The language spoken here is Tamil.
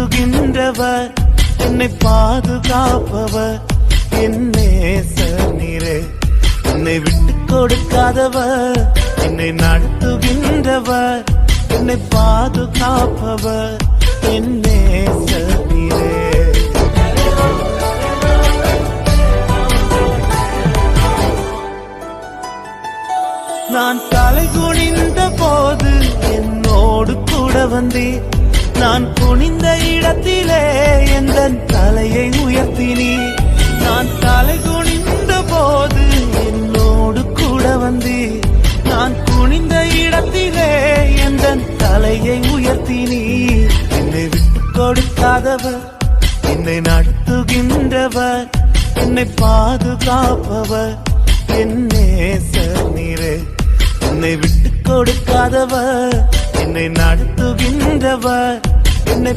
நடத்துகின்றவர், என்னை பாதுகாப்பவர், என் நேசர் நீரே. என்னை விட்டு கொடுக்காதவர், என்னை நடத்துகின்றவர், என்னை பாதுகாப்பவர், என் நேசர் நீரே. நான் தலை குனிந்த போது என்னோடு கூட வந்தீர். நான் குனிந்த இடத்திலே எந்த தலையை உயர்த்தினீர். நான் தலை குனிந்த போது என்னோடு கூட வந்தீர். நான் குனிந்த இடத்திலே எந்த தலையை உயர்த்தினீர். என்னை விட்டு கொடுக்காதவர், என்னை நடத்துகின்றவர், என்னை பாதுகாப்பவர், என் நேசர் நீரே. என்னை விட்டு கொடுக்காதவர், என்னை நடத்துகின்றவர், என்னை